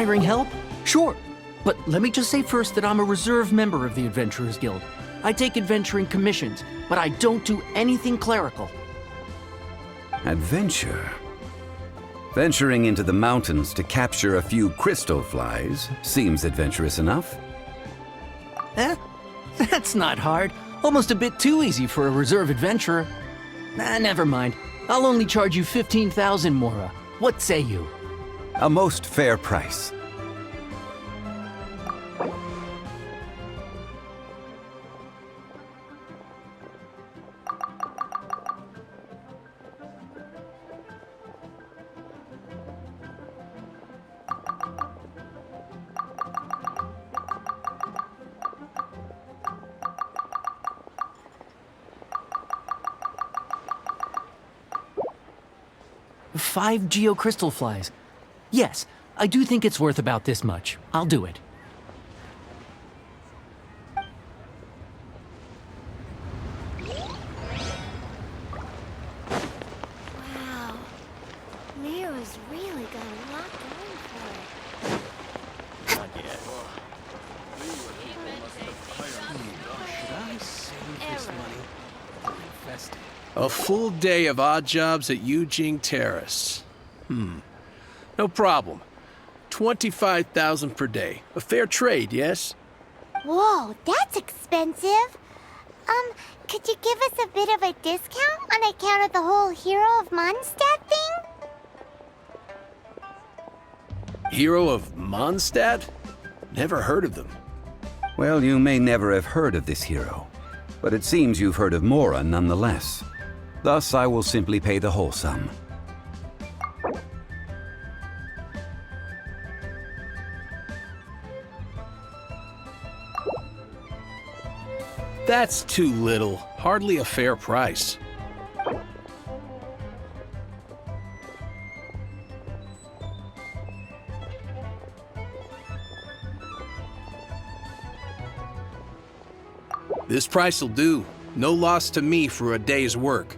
Hiring help? Sure. But let me just say first that I'm a reserve member of the Adventurers Guild. I take adventuring commissions, but I don't do anything clerical. Adventure? Venturing into the mountains to capture a few crystal flies seems adventurous enough. Eh? That's not hard. Almost a bit too easy for a reserve adventurer. Never mind. I'll only charge you 15,000 Mora. What say you? A most fair price. Five geocrystal flies. Yes, I do think it's worth about this much. I'll do it. Wow. Mira's really got a lot going for it. Not yet. Should I save this money or invest it? A full day of odd jobs at Eugene Terrace. No problem. 25,000 per day. A fair trade, yes? Whoa, that's expensive. Could you give us a bit of a discount on account of the whole Hero of Mondstadt thing? Hero of Mondstadt? Never heard of them. Well, you may never have heard of this hero, but it seems you've heard of Mora nonetheless. Thus, I will simply pay the whole sum. That's too little. Hardly a fair price. This price will do. No loss to me for a day's work.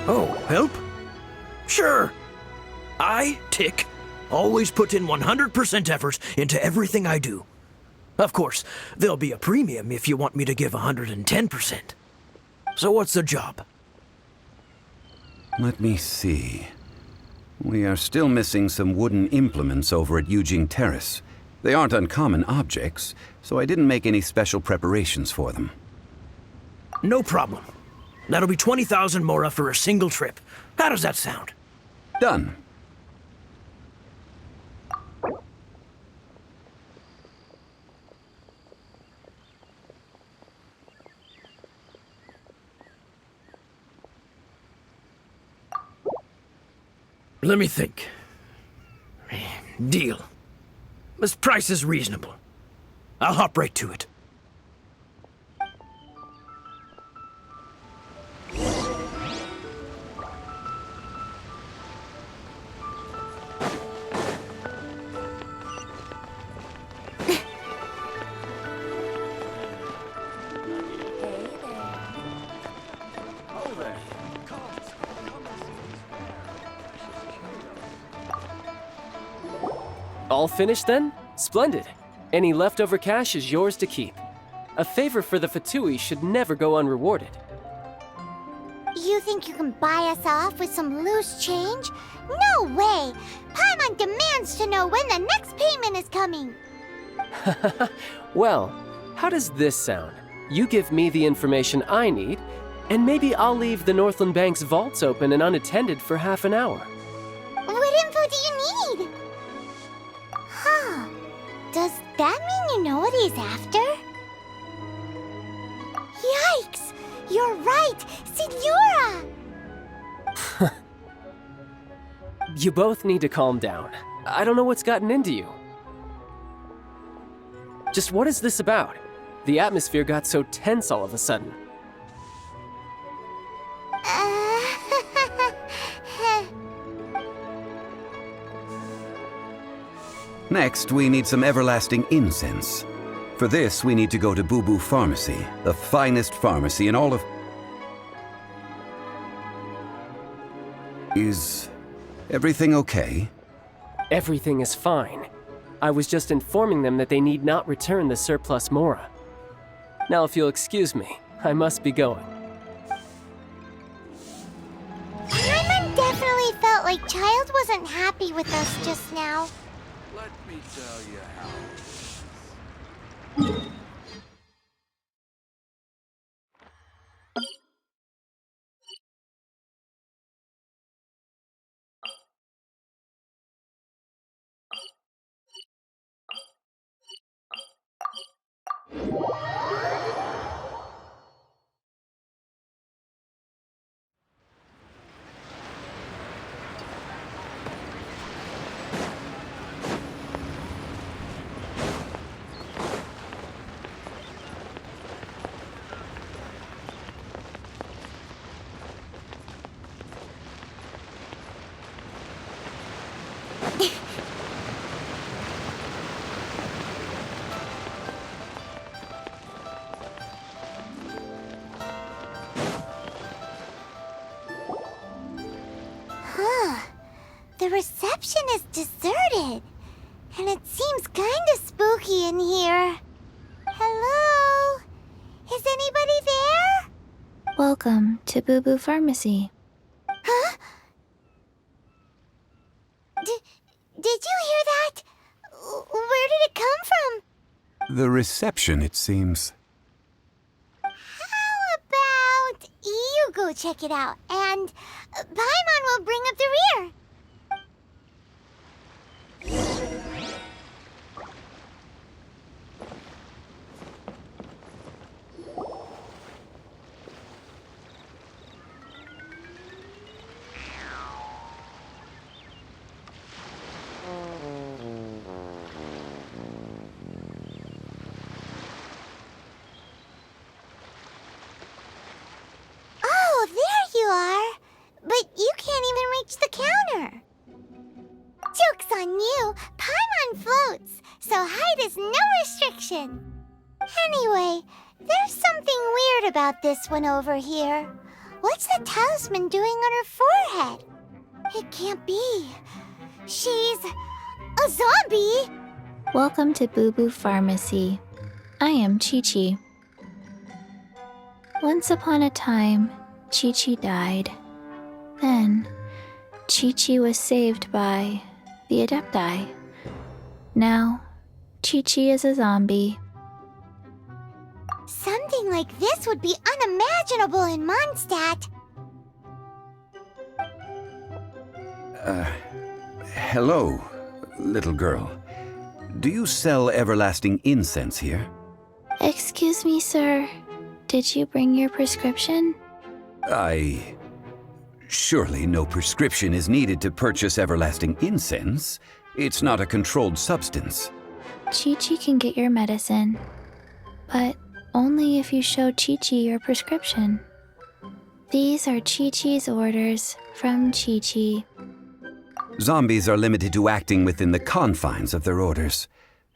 Oh, help? Sure. I, Tick, always put in 100% effort into everything I do. Of course, there'll be a premium if you want me to give 110%. So what's the job? Let me see. We are still missing some wooden implements over at Eugene Terrace. They aren't uncommon objects, so I didn't make any special preparations for them. No problem. That'll be 20,000 Mora for a single trip. How does that sound? Done. Let me think. Deal. This price is reasonable. I'll hop right to it. All finished then? Splendid. Any leftover cash is yours to keep. A favor for the Fatui should never go unrewarded. You think you can buy us off with some loose change? No way! Paimon demands to know when the next payment is coming! Well, how does this sound? You give me the information I need, and maybe I'll leave the Northland Bank's vaults open and unattended for half an hour. What info do you need? Huh. Does that mean you know what he's after? Yikes! You're right! Signora! You both need to calm down. I don't know what's gotten into you. Just what is this about? The atmosphere got so tense all of a sudden. Next, we need some everlasting incense. For this, we need to go to Boo Boo Pharmacy, the finest pharmacy in all of... Is everything okay? Everything is fine. I was just informing them that they need not return the surplus Mora. Now, if you'll excuse me, I must be going. Paimon definitely felt like Child wasn't happy with us just now. Let me tell you how. The reception is deserted, and it seems kinda spooky in here. Hello? Is anybody there? Welcome to Boo Boo Pharmacy. Huh? Did you hear that? Where did it come from? The reception, it seems. How about you go check it out, and Paimon will bring up the rear. Oh, there you are. But you can't even reach the counter. Joke's on you. Paimon floats, so height is no restriction. Anyway, there's something weird about this one over here. What's the talisman doing on her forehead? It can't be. She's a zombie. Welcome to Boo Boo Pharmacy. I am Qiqi. Once upon a time, Qiqi died. Then, Qiqi was saved by the Adepti. Now, Qiqi is a zombie. Something like this would be unimaginable in Mondstadt. Hello, little girl. Do you sell everlasting incense here? Excuse me, sir. Did you bring your prescription? Surely no prescription is needed to purchase everlasting incense. It's not a controlled substance. Qiqi can get your medicine, but only if you show Qiqi your prescription. These are Qiqi's orders from Qiqi. Zombies are limited to acting within the confines of their orders.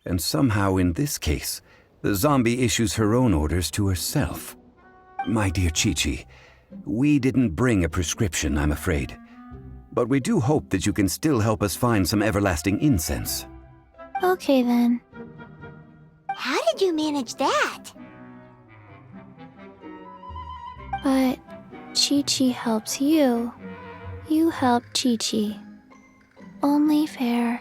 And somehow in this case, the zombie issues her own orders to herself. My dear Qiqi, we didn't bring a prescription, I'm afraid. But we do hope that you can still help us find some everlasting incense. Okay then. How did you manage that? But Qiqi helps you. You help Qiqi. Only fair.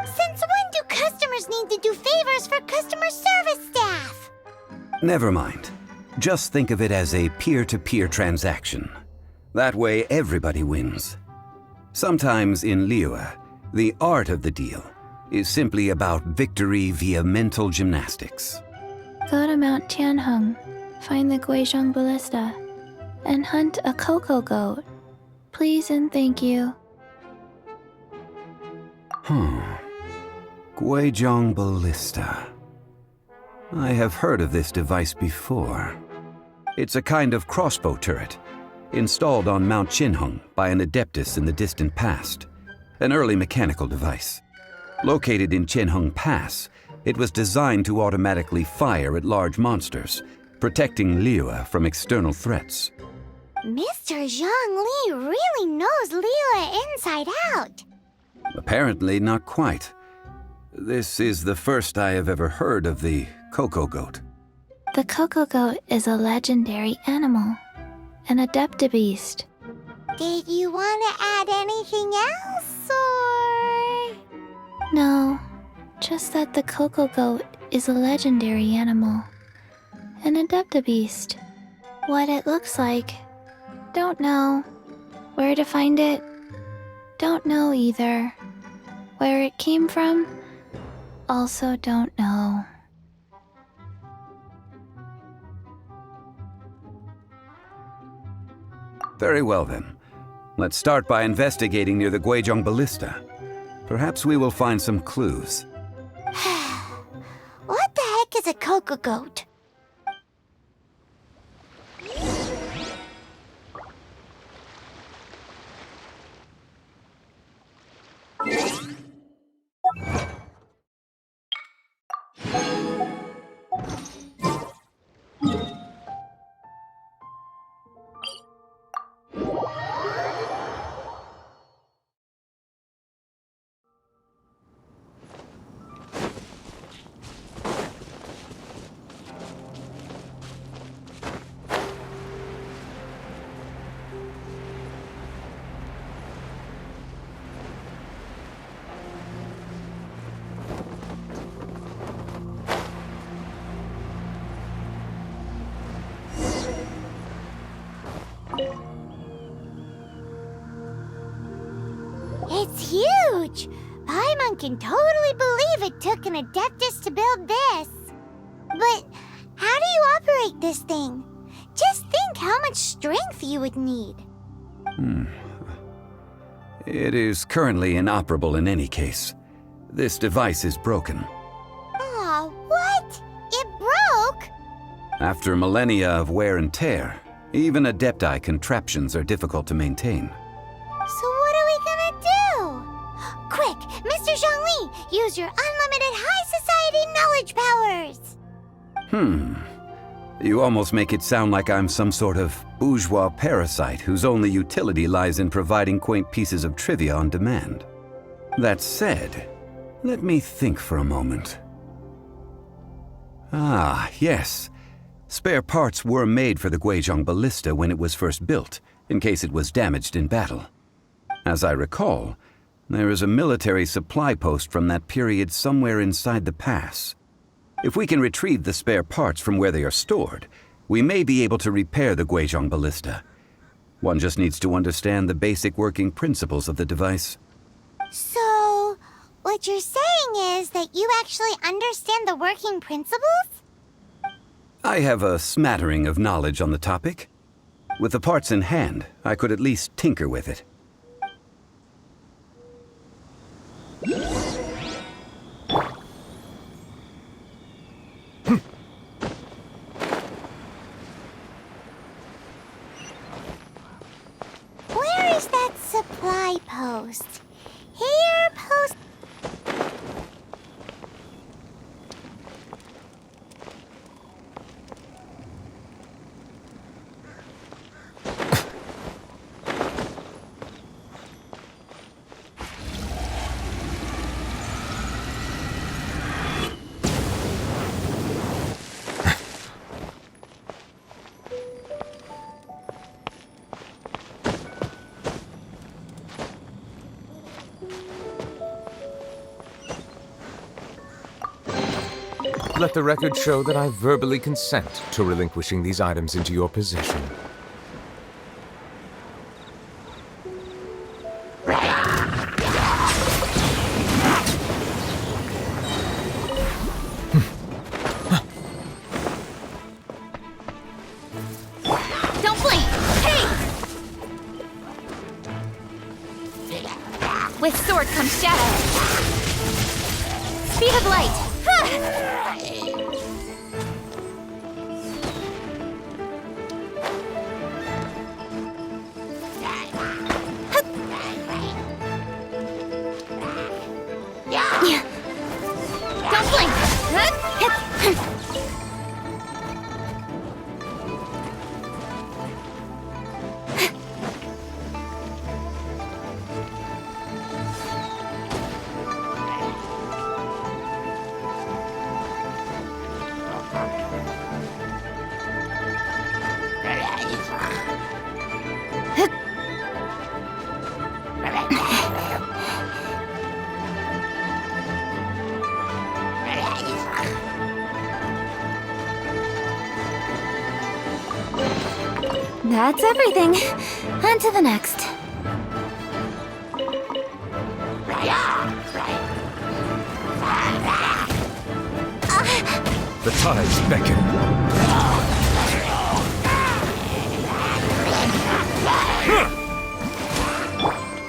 Since when do customers need to do favors for customer service staff? Never mind. Just think of it as a peer-to-peer transaction. That way everybody wins. Sometimes in Liyue, the art of the deal is simply about victory via mental gymnastics. Go to Mount Tianheng, find the Guizhong Ballista, and hunt a cocoa goat. Please and thank you. Guizhong Ballista. I have heard of this device before. It's a kind of crossbow turret, installed on Mount Qinheng by an adeptus in the distant past. An early mechanical device. Located in Qianheng Pass, it was designed to automatically fire at large monsters, protecting Liyue from external threats. Mr. Zhongli really knows Liyue inside out. Apparently not quite. This is the first I have ever heard of the Coco Goat. The Coco Goat is a legendary animal, an adeptabeast. Did you want to add anything else, or...? No, just that the Coco Goat is a legendary animal, an adeptabeast. What it looks like, don't know. Where to find it, don't know either. Where it came from, also don't know. Very well then. Let's start by investigating near the Guizhong Ballista. Perhaps we will find some clues. What the heck is a Coco Goat? It's huge! Paimon can totally believe it took an Adeptus to build this. But how do you operate this thing? Just think how much strength you would need. It is currently inoperable in any case. This device is broken. Aw, what? It broke? After millennia of wear and tear, even Adepti contraptions are difficult to maintain. So what are we gonna do? Quick, Mr. Zhongli, use your unlimited high society knowledge powers! You almost make it sound like I'm some sort of bourgeois parasite whose only utility lies in providing quaint pieces of trivia on demand. That said, let me think for a moment. Ah, yes. Spare parts were made for the Guizhong Ballista when it was first built, in case it was damaged in battle. As I recall, there is a military supply post from that period somewhere inside the pass. If we can retrieve the spare parts from where they are stored, we may be able to repair the Guizhong Ballista. One just needs to understand the basic working principles of the device. So, what you're saying is that you actually understand the working principles? I have a smattering of knowledge on the topic. With the parts in hand, I could at least tinker with it. Where is that supply post? Here, post... Let the record show that I verbally consent to relinquishing these items into your possession. Don't blink! Hey! With sword comes shadow. Speed of light. Yeah. That's everything. On to the next. The tides beckon.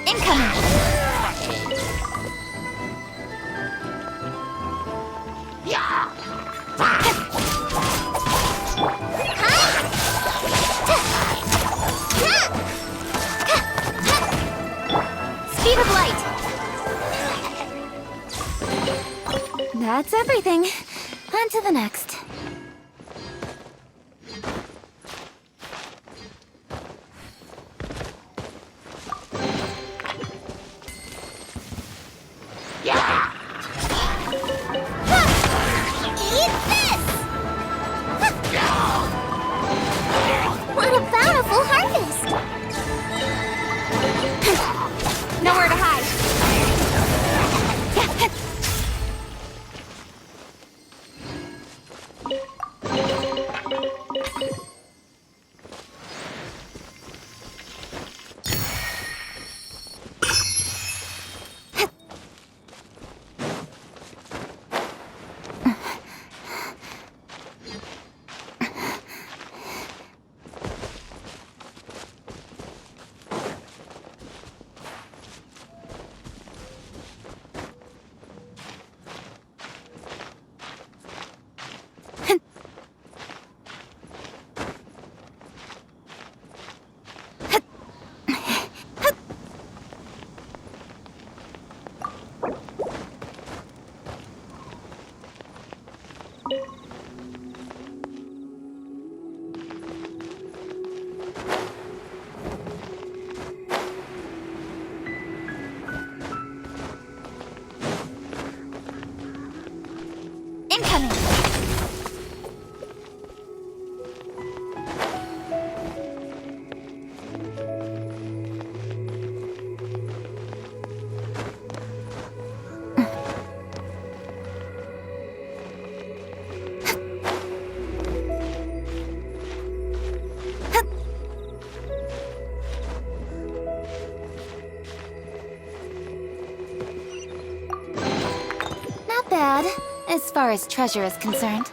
Incoming! Speed of light! That's everything. On to the next. Eat this! What a bountiful harvest! Nowhere to hide. Incoming! Not bad, as far as treasure is concerned.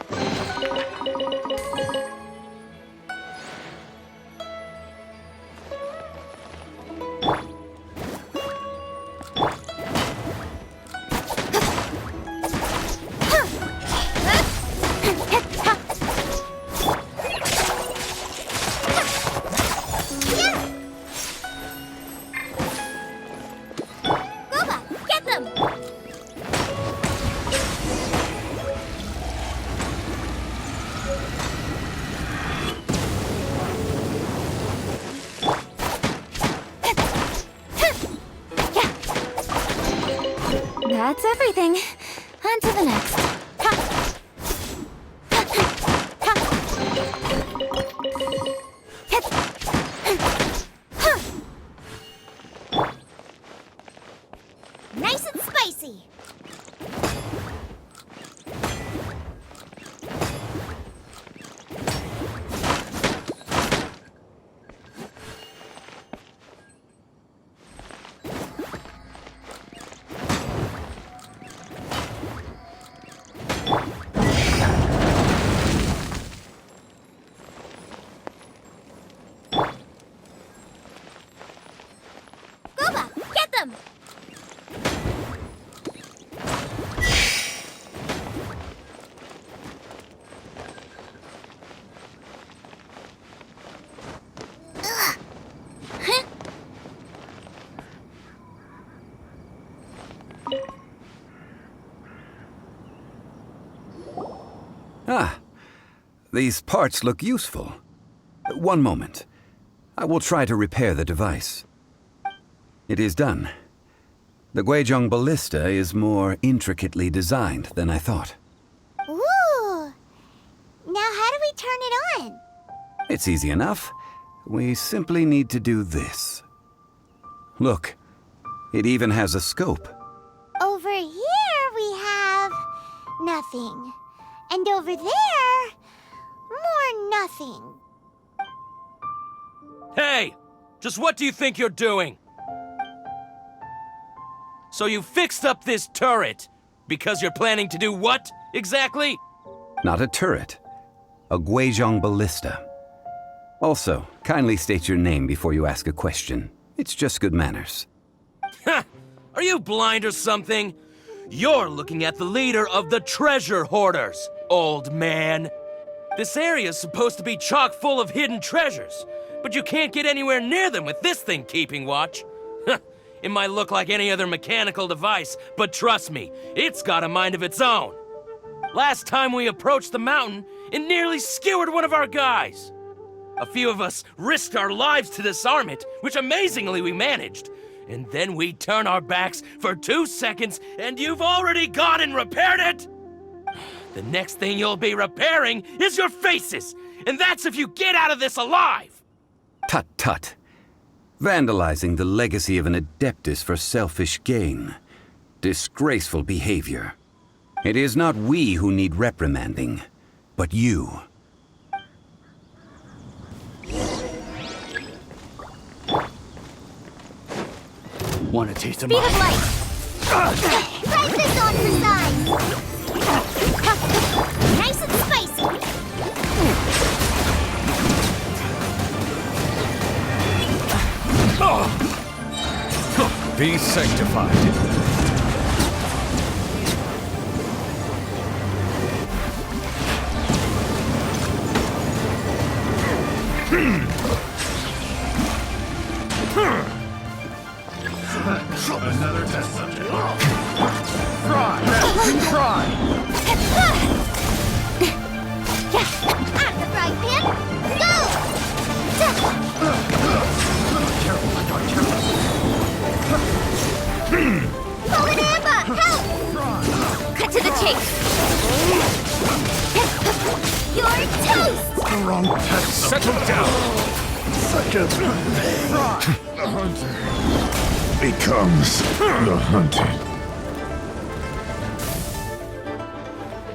Get them! That's everything. On to the next. Nice and spicy. Get them! Ah, these parts look useful. One moment. I will try to repair the device. It is done. The Guizhong ballista is more intricately designed than I thought. Ooh! Now how do we turn it on? It's easy enough. We simply need to do this. Look, it even has a scope. Over here we have nothing. And over there, more nothing. Hey! Just what do you think you're doing? So you fixed up this turret because you're planning to do what, exactly? Not a turret. A Guizhong ballista. Also, kindly state your name before you ask a question. It's just good manners. Ha! Are you blind or something? You're looking at the leader of the treasure hoarders, old man. This area's supposed to be chock full of hidden treasures, but you can't get anywhere near them with this thing keeping watch. It might look like any other mechanical device, but trust me, it's got a mind of its own. Last time we approached the mountain, it nearly skewered one of our guys. A few of us risked our lives to disarm it, which amazingly we managed. And then we turn our backs for 2 seconds, and you've already gone and repaired it? The next thing you'll be repairing is your faces, and that's if you get out of this alive! Tut tut. Vandalizing the legacy of an Adeptus for selfish gain. Disgraceful behavior. It is not we who need reprimanding, but you. Want a taste of Speed mine? of light! Try this on for size! Nice and spicy! Be sanctified. Another test subject. Try! Out the frying pan! Go! Fallen amber! Help! Cut to the chase! You're toast! The wrong test. Settle down! Second. The hunter becomes the hunted.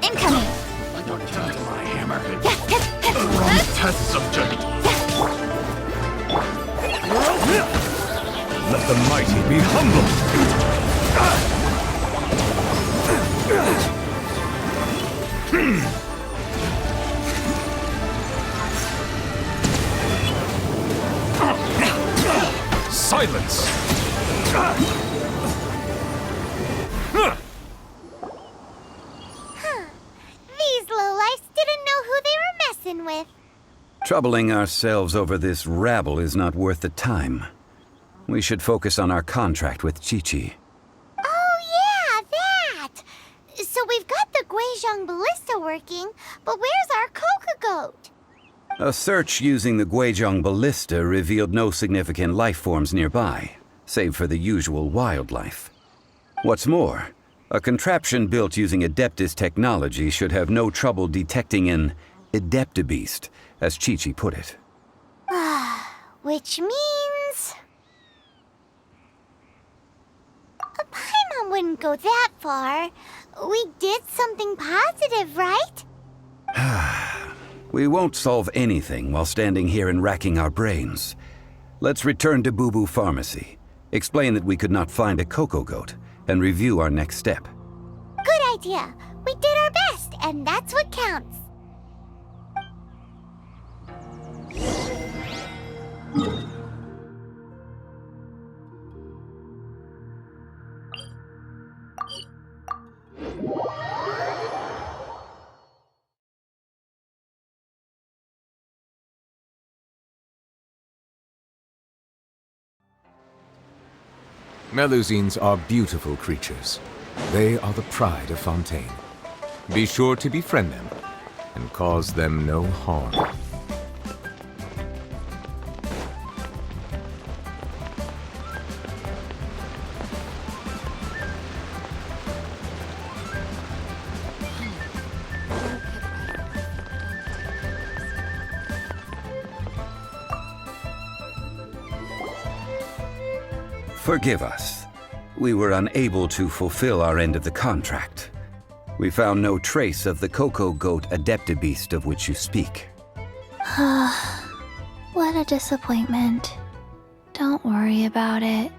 Incoming! I don't turn to my hammer. The wrong test subject. Let the mighty be humble! Silence! These lowlifes didn't know who they were messing with. Troubling ourselves over this rabble is not worth the time. We should focus on our contract with Qiqi. Oh yeah, that! So we've got the Guizhong ballista working, but where's our Coca goat? A search using the Guizhong ballista revealed no significant life forms nearby, save for the usual wildlife. What's more, a contraption built using Adeptus technology should have no trouble detecting an Adeptabeast, as Qiqi put it. Which means... Paimon wouldn't go that far. We did something positive, right? We won't solve anything while standing here and racking our brains. Let's return to Boo Boo Pharmacy, explain that we could not find a Coco Goat, and review our next step. Good idea. We did our best, and that's what counts. Melusines are beautiful creatures. They are the pride of Fontaine. Be sure to befriend them and cause them no harm. Forgive us. We were unable to fulfill our end of the contract. We found no trace of the Coco Goat Adeptabeast of which you speak. What a disappointment. Don't worry about it.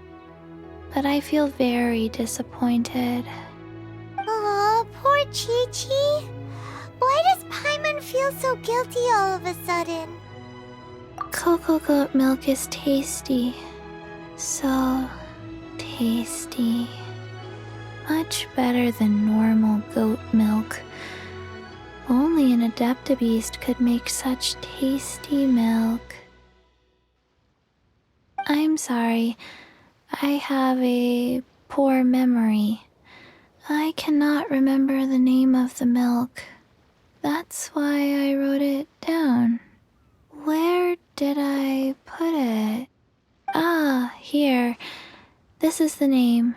But I feel very disappointed. Aw, poor Qiqi. Why does Paimon feel so guilty all of a sudden? Cocoa goat milk is tasty. So tasty. Much better than normal goat milk. Only an Adeptabeast could make such tasty milk. I'm sorry. I have a poor memory. I cannot remember the name of the milk. That's why I wrote it down. Where did I put it? Ah, here. This is the name.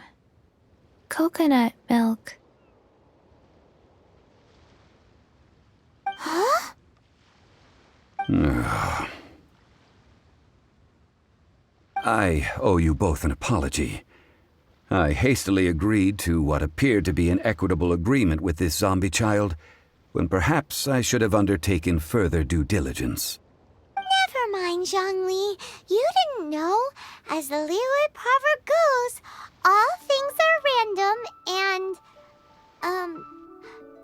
Coconut milk. Huh? I owe you both an apology. I hastily agreed to what appeared to be an equitable agreement with this zombie child, when perhaps I should have undertaken further due diligence. Never mind, Zhongli. You didn't know. As the Liyue proverb goes, all things are random and,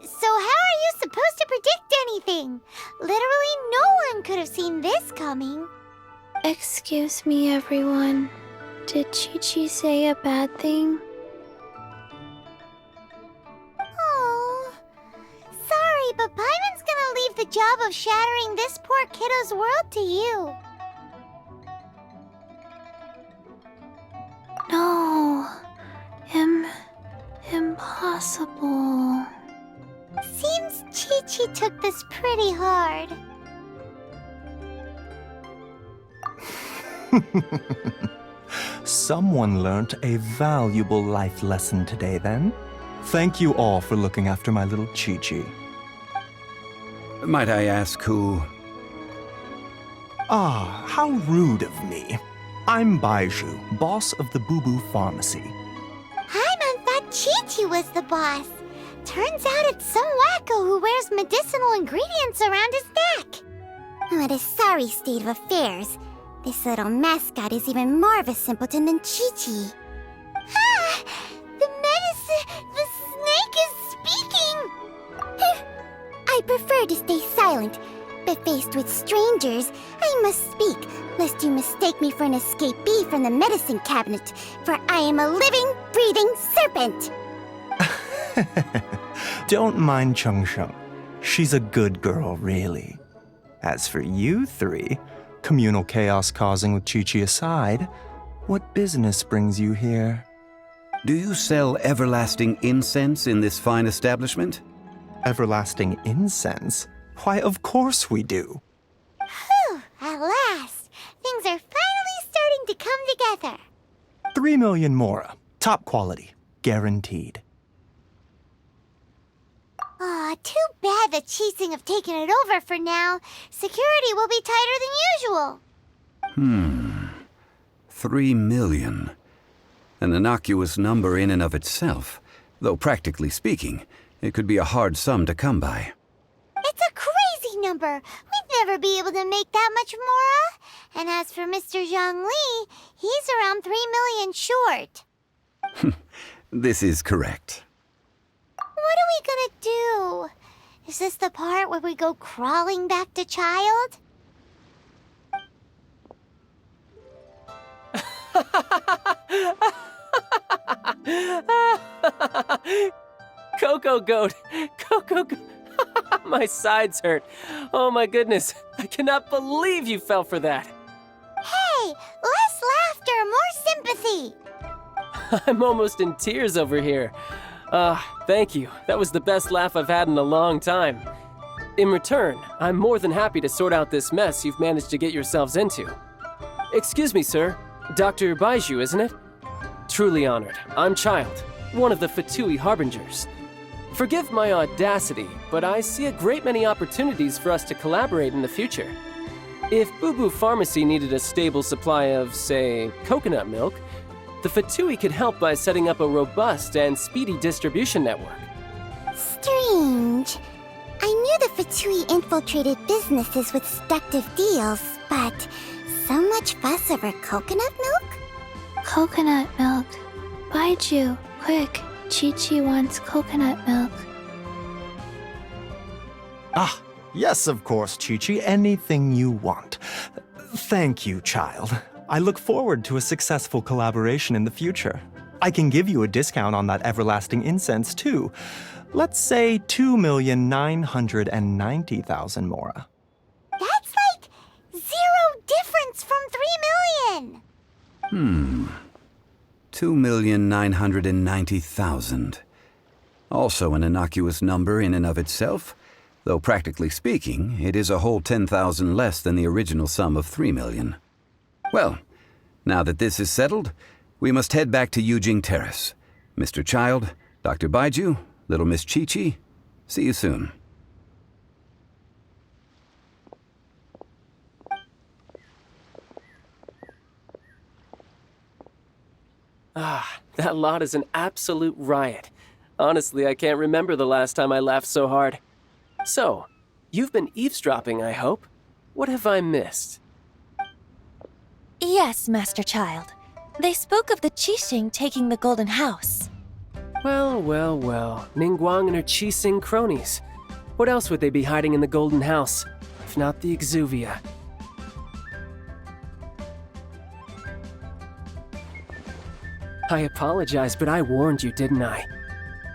so how are you supposed to predict anything? Literally no one could have seen this coming. Excuse me, everyone. Did Qiqi say a bad thing? Oh, sorry, but Paimon's gonna leave the job of shattering this poor kiddo's world to you. No. Impossible. Seems Qiqi took this pretty hard. Someone learnt a valuable life lesson today, then. Thank you all for looking after my little Qiqi. Might I ask who? Ah, how rude of me. I'm Baiju, boss of the Boo Boo Pharmacy. Paimon thought Qiqi was the boss. Turns out it's some wacko who wears medicinal ingredients around his neck. What a sorry state of affairs. This little mascot is even more of a simpleton than Qiqi. Ah! The snake is speaking! I prefer to stay silent, but faced with strangers, I must speak, lest you mistake me for an escapee from the medicine cabinet, for I am a living, breathing serpent! Don't mind Chung Sheng. She's a good girl, really. As for you three, communal chaos causing with Qiqi aside, what business brings you here? Do you sell everlasting incense in this fine establishment? Everlasting incense? Why, of course we do. Whew, at last! Things are finally starting to come together. 3 million mora. Top quality. Guaranteed. Aw, too bad the Qixing have taken it over for now. Security will be tighter than usual. 3 million. An innocuous number in and of itself, though practically speaking, it could be a hard sum to come by. It's a crazy number. We'd never be able to make that much mora. And as for Mr. Zhongli, he's around 3 million short. This is correct. What are we gonna do? Is this the part where we go crawling back to child? Cocoa goat! Cocoa goat! My sides hurt. Oh my goodness. I cannot believe you fell for that. Hey, less laughter, more sympathy. I'm almost in tears over here. Thank you. That was the best laugh I've had in a long time. In return, I'm more than happy to sort out this mess you've managed to get yourselves into. Excuse me, sir. Dr. Baiju, isn't it? Truly honored. I'm Child, one of the Fatui Harbingers. Forgive my audacity, but I see a great many opportunities for us to collaborate in the future. If Boo Boo Pharmacy needed a stable supply of, say, coconut milk, the Fatui could help by setting up a robust and speedy distribution network. Strange. I knew the Fatui infiltrated businesses with seductive deals, But so much fuss over coconut milk? Coconut milk. Baiju, quick. Qiqi wants coconut milk. Ah, yes, of course, Qiqi. Anything you want. Thank you, child. I look forward to a successful collaboration in the future. I can give you a discount on that everlasting incense, too. Let's say 2,990,000 Mora. That's like 0 difference from 3 million! 2,990,000. Also an innocuous number in and of itself, though practically speaking, it is a whole 10,000 less than the original sum of 3 million. Well, now that this is settled, we must head back to Yujing Terrace. Mr. Child, Dr. Baiju, little Miss Qiqi, see you soon. Ah, that lot is an absolute riot. Honestly, I can't remember the last time I laughed so hard. So, you've been eavesdropping, I hope? What have I missed? Yes, Master Child. They spoke of the Qixing taking the Golden House. Well, well, well. Ningguang and her Qixing cronies. What else would they be hiding in the Golden House, if not the Exuvia? I apologize, but I warned you, didn't I?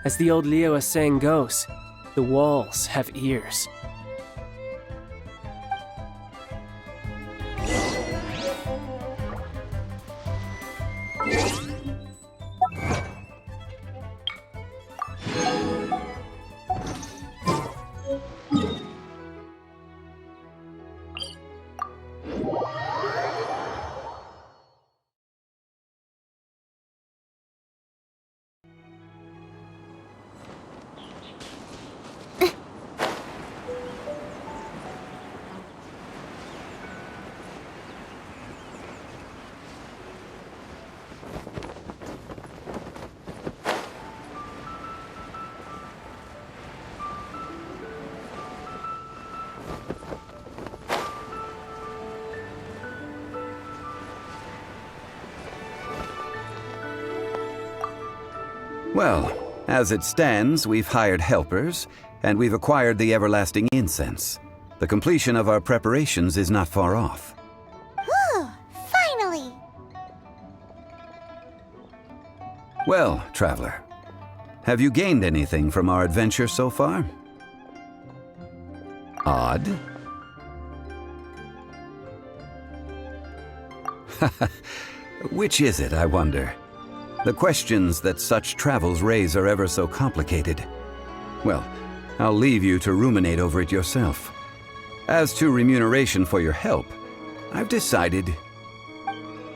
As the old Liu saying goes, the walls have ears. Well, as it stands, we've hired helpers, and we've acquired the everlasting incense. The completion of our preparations is not far off. Whew, finally! Well, traveler, have you gained anything from our adventure so far? Odd. Which is it, I wonder? The questions that such travels raise are ever so complicated. Well, I'll leave you to ruminate over it yourself. As to remuneration for your help, I've decided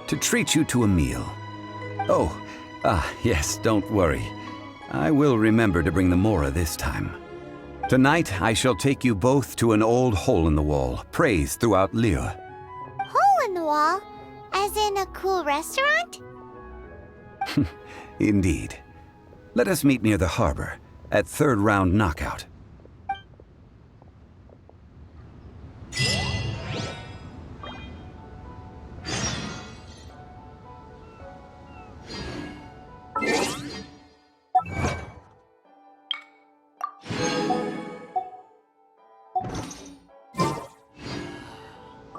to treat you to a meal. Oh, yes, don't worry. I will remember to bring the Mora this time. Tonight, I shall take you both to an old hole-in-the-wall, praised throughout Liu. Hole in the wall? As in a cool restaurant? Indeed. Let us meet near the harbor, at third round knockout.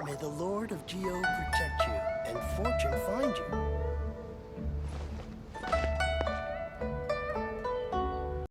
May the Lord of Geo protect you, and fortune find you.